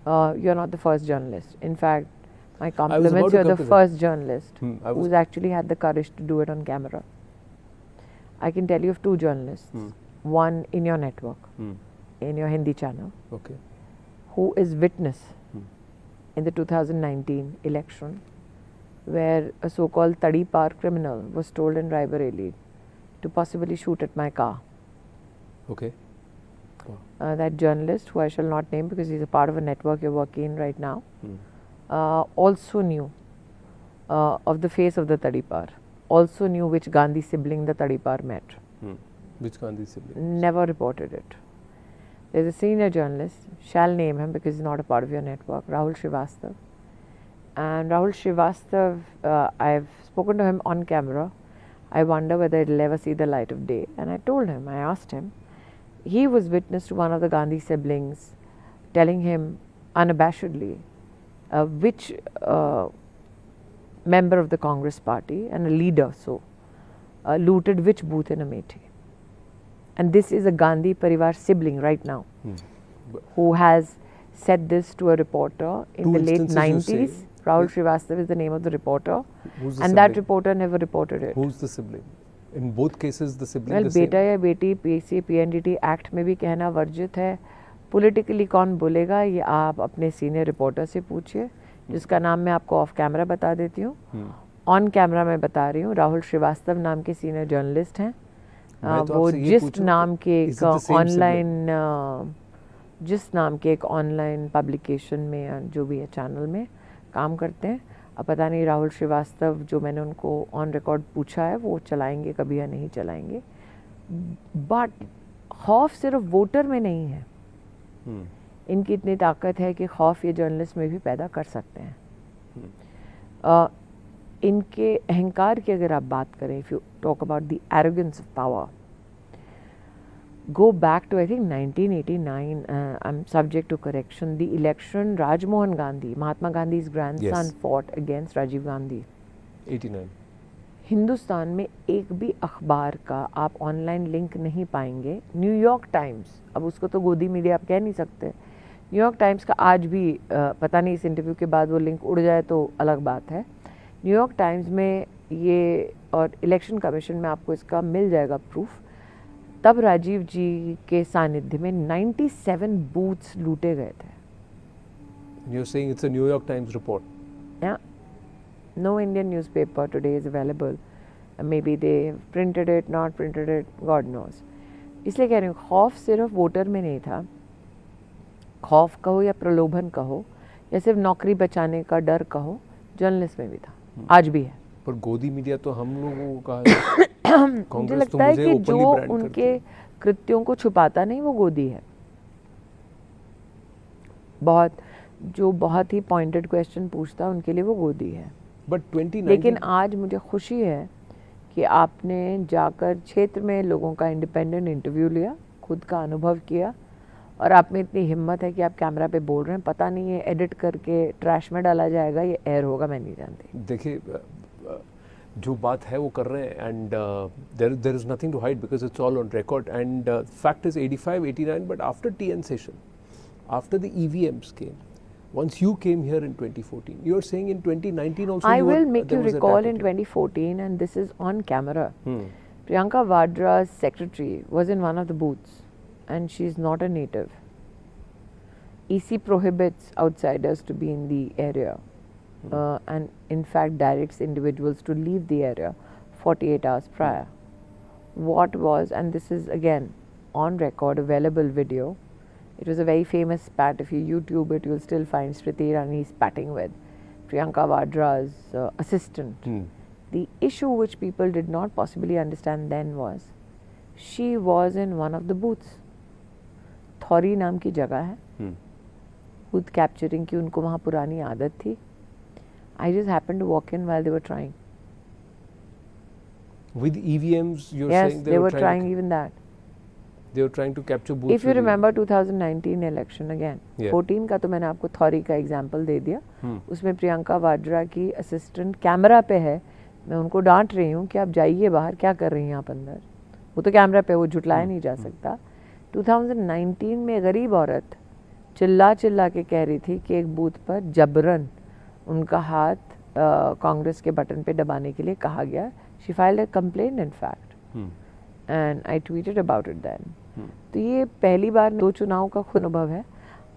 You're not the first journalist. In fact, my about compliments, to you're the come to that. first journalist I was- who's actually had the courage to do it on camera. I can tell you of 2 journalists, one in your network, in your Hindi channel, Okay. who is witness in the 2019 election, where a so-called Tadipar criminal was told in Raebareli to possibly shoot at my car. Okay. That journalist, who I shall not name because he's a part of a network you're working in right now, also knew of the face of the Tadipar, also knew which Gandhi sibling the Tadipar met. Which Gandhi sibling? Never reported it. There's a senior journalist, shall name him because he's not a part of your network, Rahul Srivastav. And Rahul Srivastav, I've spoken to him on camera. I wonder whether it'll ever see the light of day. And I told him, I asked him, he was witness to one of the Gandhi siblings telling him unabashedly which member of the Congress party and a leader looted which booth in Amethi. And this is a Gandhi Parivar sibling right now who has said this to a reporter in the late 90s. Rahul Srivastav is the name of the reporter. Who's the And that sibling? reporter never reported it. Who's the sibling? In both cases, the sibling Well, the same? बेटा या बेटी PC PNDT act में भी कहना वर्जित है. Politically कौन बोलेगा ये आप अपने सीनियर रिपोर्टर से पूछिए, जिसका नाम मैं आपको ऑफ कैमरा बता देती हूँ. ऑन कैमरा मैं बता रही हूँ, राहुल श्रीवास्तव नाम के सीनियर जर्नलिस्ट हैं. वो जिस नाम के एक ऑनलाइन पब्लिकेशन में या जो भी है चैनल में काम करते हैं. अब पता नहीं राहुल श्रीवास्तव, जो मैंने उनको ऑन रिकॉर्ड पूछा है, वो चलाएंगे कभी या नहीं चलाएंगे. बट खौफ सिर्फ वोटर में नहीं है. इनकी इतनी ताकत है कि खौफ ये जर्नलिस्ट में भी पैदा कर सकते हैं. इनके अहंकार की अगर आप बात करें, if you talk about the arrogance of power, go back to I think 1989, I'm subject to correction, the election Rajmohan Gandhi, Mahatma Gandhi's grandson, fought against Rajiv Gandhi. 89. Hindustan में एक भी अखबार का आप ऑनलाइन लिंक नहीं पाएंगे. न्यूयॉर्क टाइम्स, अब उसको तो गोदी मीडिया आप कह नहीं सकते, न्यूयॉर्क टाइम्स का आज भी पता नहीं इस इंटरव्यू के बाद वो लिंक उड़ जाए तो अलग बात है. न्यूयॉर्क टाइम्स में ये, और इलेक्शन कमीशन में आपको इसका मिल जाएगा प्रूफ, तब राजीव जी के सानिध्य में 97 बूथ्स लूटे गए थे. You're saying it's a New York Times report? Yeah. No Indian newspaper today is available. Maybe they printed it, not printed it, God knows. इसलिए कह रही हूँ, खौफ सिर्फ वोटर में नहीं था. खौफ कहो या प्रलोभन कहो या सिर्फ नौकरी बचाने का डर कहो, जर्नलिस्ट में भी था, आज भी है. पर गोदी मीडिया तो हम लोगों का मुझे लगता है कि जो उनके कृत्यों को छुपाता नहीं वो गोदी है. बहुत ही पॉइंटेड क्वेश्चन पूछता उनके लिए वो गोदी है. बट 2019, लेकिन आज मुझे खुशी है कि आपने जाकर क्षेत्र में लोगों का इंडिपेंडेंट इंटरव्यू लिया, खुद का अनुभव किया, और आप में इतनी हिम्मत है कि आप कैमरा पे बोल रहे हैं. पता नहीं ये एडिट करके ट्रैश में डाला जाएगा, ये एयर होगा, मैं नहीं जानती. देखिए, जो बात है वो कर रहे हैं, and there is nothing to hide because it's all on record. And fact is 85, 89, but after TN session, after the EVMs came, once you came here in 2014, you are saying in 2019 also I will make you recall in 2014, and this is on camera. Priyanka Vadra's secretary was in one of the booths, and she is not a native. EC prohibits outsiders to be in the area. And in fact directs individuals to leave the area 48 hours prior. What was, and this is again on record, available video, it was a very famous spat. If you YouTube it, you'll still find Smriti Irani spatting with Priyanka Vadra's assistant. The issue which people did not possibly understand then was, she was in one of the booths. थौरी नाम की जगह है, खुद capturing की उनको वहाँ पुरानी आदत थी. I just happened to walk in while they were trying. With EVMs, you're yes, saying they were trying even that. They were trying to capture booths. If you remember 2019 election again, 14 का तो मैंने आपको थौरी का example दे दिया. उसमें प्रियंका वाड्रा की assistant camera पे है. मैं उनको डांट रही हूँ कि आप जाइए बाहर, क्या कर रही हैं आप अंदर. वो तो कैमरा पे, वो झुटलाया नहीं जा सकता. 2019 में गरीब औरत चिल्ला चिल्ला के कह रही थी कि एक बूथ पर जबरन उनका हाथ कांग्रेस के बटन पे दबाने के लिए कहा गया. She filed a complaint in fact and I tweeted about it then. तो ये पहली बार 2 चुनाव का खुद अनुभव है.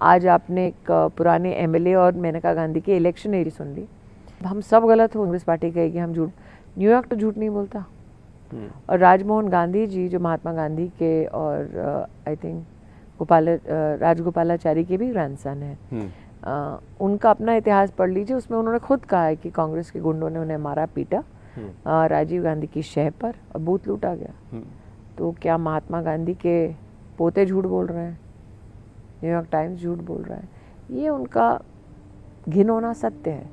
आज आपने एक पुराने एमएलए और मेनका गांधी की इलेक्शन एरी सुन ली. हम सब गलत हो, कांग्रेस पार्टी कहेगी हम झूठ. न्यूयॉर्क तो झूठ नहीं बोलता. और राजमोहन गांधी जी जो महात्मा गांधी के और आई थिंक राजगोपालाचारी के भी ग्रैंडसन है. उनका अपना इतिहास पढ़ लीजिए. उसमें उन्होंने खुद कहा है कि कांग्रेस के गुंडों ने उन्हें मारा पीटा राजीव गांधी की शह पर और बूथ लूटा गया. तो क्या महात्मा गांधी के पोते झूठ बोल रहे हैं? न्यूयॉर्क टाइम्स झूठ बोल रहा है? ये उनका घिनौना सत्य है.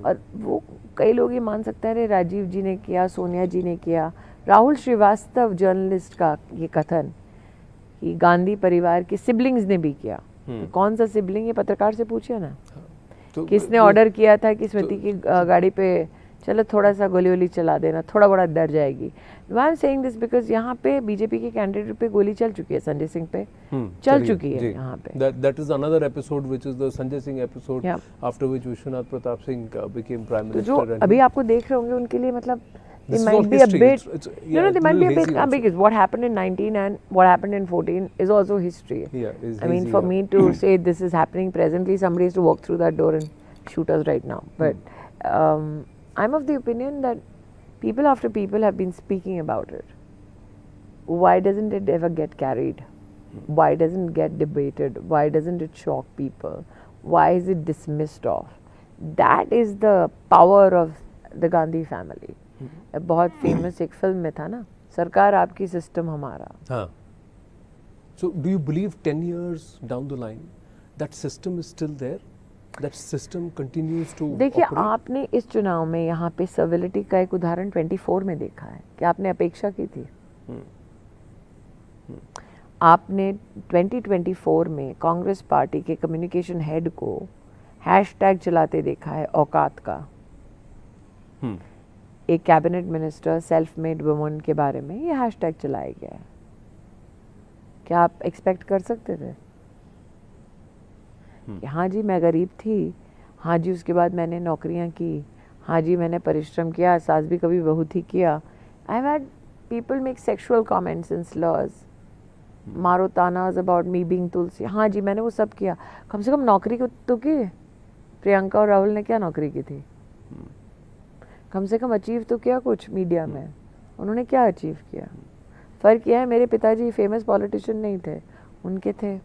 और वो कई लोग ये मान सकते हैं अरे राजीव जी ने किया, सोनिया जी ने किया. राहुल श्रीवास्तव जर्नलिस्ट का ये कथन कि गांधी परिवार के सिबलिंग्स ने भी किया. तो कौन सा सिबलिंग, ये पत्रकार से पूछिए ना. तो किसने ऑर्डर किया था कि स्मृति की गाड़ी पे चलो थोड़ा सा गोली वोली चला देना, थोड़ा बड़ा डर जाएगी. I am saying this because यहाँ पे बीजेपी के कैंडिडेट पे गोली चल चुकी है, संजय सिंह पे चल चुकी है यहाँ पे. That is another episode which is the Sanjay Singh episode, after which Vishwanath Pratap Singh became prime minister. तो जो अभी आपको देख रहे होंगे उनके लिए मतलब they might be a bit, they might be a bit because what happened in 19 and what happened in 14 is also history. I mean, for me to say this is happening presently, somebody has to walk through that door and shoot us right now. But I'm of the opinion that people after people have been speaking about it. Why doesn't it ever get carried? Why doesn't it get debated? Why doesn't it shock people? Why is it dismissed off? That is the power of the Gandhi family. बहुत famous एक film में था ना, सरकार आपकी system हमारा. हाँ. So do you believe 10 years down the line that system is still there? That system continues to देखिए operate? आपने इस चुनाव में यहाँ पे सिविलिटी का एक उदाहरण 24 में देखा है कि आपने अपेक्षा की थी. आपने 2024 में कांग्रेस पार्टी के कम्युनिकेशन हेड को हैशटैग चलाते देखा है औकात का. एक cabinet minister self made woman के बारे में ये हैशटैग चलाया गया है. क्या आप एक्सपेक्ट कर सकते थे कि हाँ जी मैं गरीब थी, हाँ जी उसके बाद मैंने नौकरियां की, हाँ जी मैंने परिश्रम किया, सास भी कभी बहू थी किया. I have had people make sexual comments and slurs, मारो तानाज अबाउट मी बीइंग तुलसी. हाँ जी मैंने वो सब किया. कम से कम नौकरी तो की. प्रियंका और राहुल ने क्या नौकरी की थी? कम से कम अचीव तो किया कुछ मीडिया में. उन्होंने क्या अचीव किया? फ़र्क यह है मेरे पिताजी फेमस पॉलिटिशियन नहीं थे, उनके थे